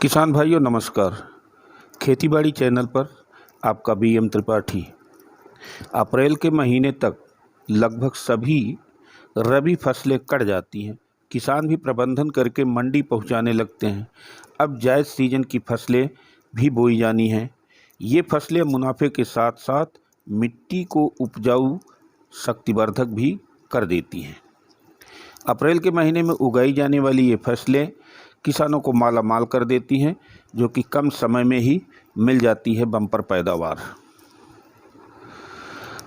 किसान भाइयों नमस्कार। खेतीबाड़ी चैनल पर आपका बीएम त्रिपाठी। अप्रैल के महीने तक लगभग सभी रबी फसलें कट जाती हैं। किसान भी प्रबंधन करके मंडी पहुंचाने लगते हैं। अब जायद सीजन की फसलें भी बोई जानी हैं। ये फसलें मुनाफे के साथ साथ मिट्टी को उपजाऊ शक्तिवर्धक भी कर देती हैं। अप्रैल के महीने में उगाई जाने वाली ये फसलें किसानों को माला माल कर देती हैं, जो कि कम समय में ही मिल जाती है बम्पर पैदावार।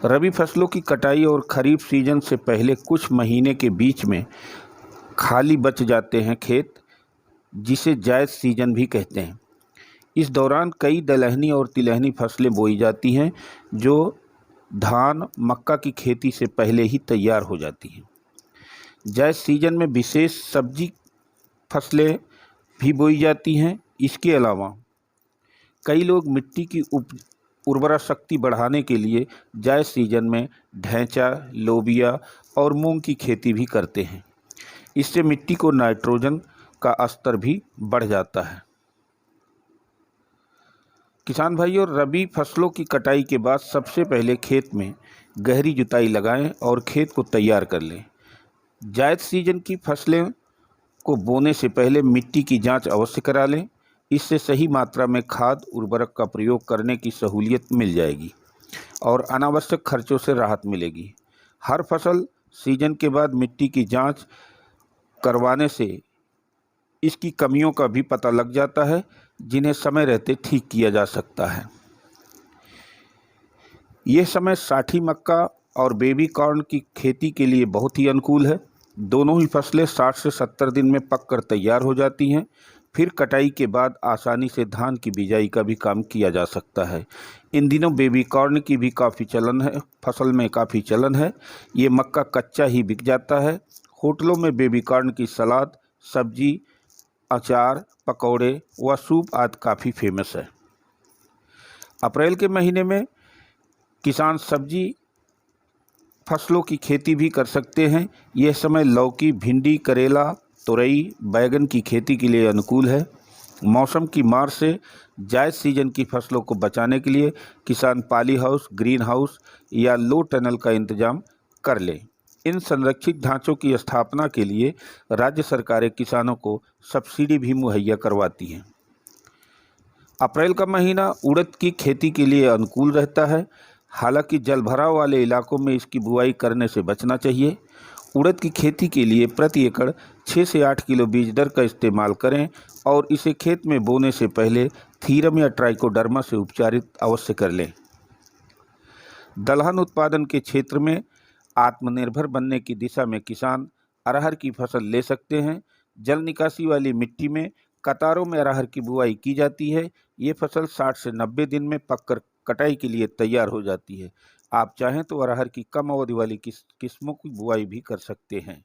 रबी फसलों की कटाई और खरीफ सीजन से पहले कुछ महीने के बीच में खाली बच जाते हैं खेत, जिसे जायद सीजन भी कहते हैं। इस दौरान कई दलहनी और तिलहनी फसलें बोई जाती हैं, जो धान मक्का की खेती से पहले ही तैयार हो जाती हैं। जायद सीजन में विशेष सब्जी फसलें भी बोई जाती हैं। इसके अलावा कई लोग मिट्टी की उर्वरा शक्ति बढ़ाने के लिए जायद सीजन में ढैंचा, लोबिया और मूंग की खेती भी करते हैं। इससे मिट्टी को नाइट्रोजन का स्तर भी बढ़ जाता है। किसान भाइयों, रबी फसलों की कटाई के बाद सबसे पहले खेत में गहरी जुताई लगाएं और खेत को तैयार कर लें। जायद सीजन की फसलें को बोने से पहले मिट्टी की जांच अवश्य करा लें। इससे सही मात्रा में खाद उर्वरक का प्रयोग करने की सहूलियत मिल जाएगी और अनावश्यक खर्चों से राहत मिलेगी। हर फसल सीजन के बाद मिट्टी की जांच करवाने से इसकी कमियों का भी पता लग जाता है, जिन्हें समय रहते ठीक किया जा सकता है। यह समय साठी मक्का और बेबी कॉर्न की खेती के लिए बहुत ही अनुकूल है। दोनों ही फसलें 60 से 70 दिन में पककर तैयार हो जाती हैं। फिर कटाई के बाद आसानी से धान की बिजाई का भी काम किया जा सकता है। इन दिनों बेबी कॉर्न की भी काफ़ी चलन है, फसल में काफ़ी चलन है। ये मक्का कच्चा ही बिक जाता है। होटलों में बेबी कॉर्न की सलाद, सब्जी, अचार, पकौड़े व सूप आदि काफ़ी फेमस है। अप्रैल के महीने में किसान सब्जी फसलों की खेती भी कर सकते हैं। यह समय लौकी, भिंडी, करेला, तुरई, बैगन की खेती के लिए अनुकूल है। मौसम की मार से जायद सीजन की फसलों को बचाने के लिए किसान पॉली हाउस, ग्रीन हाउस या लो टनल का इंतजाम कर लें। इन संरक्षित ढांचों की स्थापना के लिए राज्य सरकारें किसानों को सब्सिडी भी मुहैया करवाती हैं। अप्रैल का महीना उड़द की खेती के लिए अनुकूल रहता है। हालांकि जलभराव वाले इलाकों में इसकी बुआई करने से बचना चाहिए। उड़द की खेती के लिए प्रति एकड़ 6 से 8 किलो बीज दर का इस्तेमाल करें और इसे खेत में बोने से पहले थीरम या ट्राइकोडर्मा से उपचारित अवश्य कर लें। दलहन उत्पादन के क्षेत्र में आत्मनिर्भर बनने की दिशा में किसान अरहर की फसल ले सकते हैं। जल निकासी वाली मिट्टी में कतारों में अरहर की बुआई की जाती है। ये फसल 60 से 90 दिन में पककर कटाई के लिए तैयार हो जाती है। आप चाहें तो अरहर की कम अवधि वाली किस्मों की बुआई भी कर सकते हैं।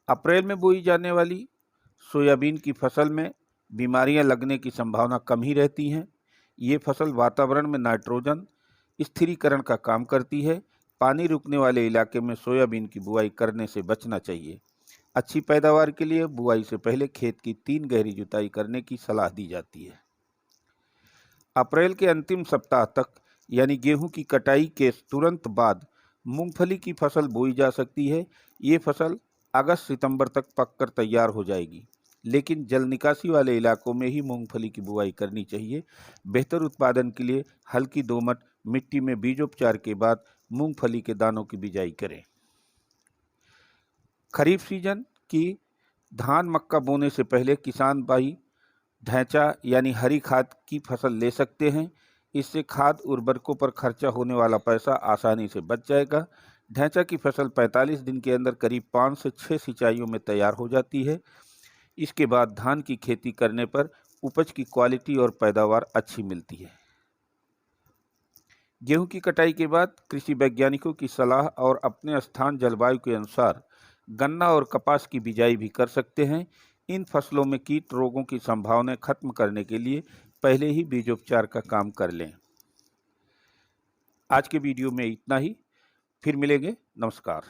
अप्रैल में बोई जाने वाली सोयाबीन की फसल में बीमारियां लगने की संभावना कम ही रहती हैं। ये फसल वातावरण में नाइट्रोजन स्थिरीकरण का काम करती है। पानी रुकने वाले इलाके में सोयाबीन की बुआई करने से बचना चाहिए। अच्छी पैदावार के लिए बुआई से पहले खेत की 3 गहरी जुताई करने की सलाह दी जाती है। अप्रैल के अंतिम सप्ताह तक यानी गेहूं की कटाई के तुरंत बाद मूंगफली की फसल बोई जा सकती है। ये फसल अगस्त सितंबर तक पककर तैयार हो जाएगी, लेकिन जल निकासी वाले इलाकों में ही मूंगफली की बुआई करनी चाहिए। बेहतर उत्पादन के लिए हल्की दोमट मिट्टी में बीजोपचार के बाद मूंगफली के दानों की बिजाई करें। खरीफ सीजन की धान मक्का बोने से पहले किसान भाई ढैंचा यानी हरी खाद की फसल ले सकते हैं। इससे खाद उर्वरकों पर खर्चा होने वाला पैसा आसानी से बच जाएगा। ढैंचा की फसल 45 दिन के अंदर करीब 5 से 6 सिंचाइयों में तैयार हो जाती है। इसके बाद धान की खेती करने पर उपज की क्वालिटी और पैदावार अच्छी मिलती है। गेहूं की कटाई के बाद कृषि वैज्ञानिकों की सलाह और अपने स्थान जलवायु के अनुसार गन्ना और कपास की बिजाई भी कर सकते हैं। इन फसलों में कीट रोगों की संभावनाएं खत्म करने के लिए पहले ही बीजोपचार का काम कर लें। आज के वीडियो में इतना ही। फिर मिलेंगे। नमस्कार।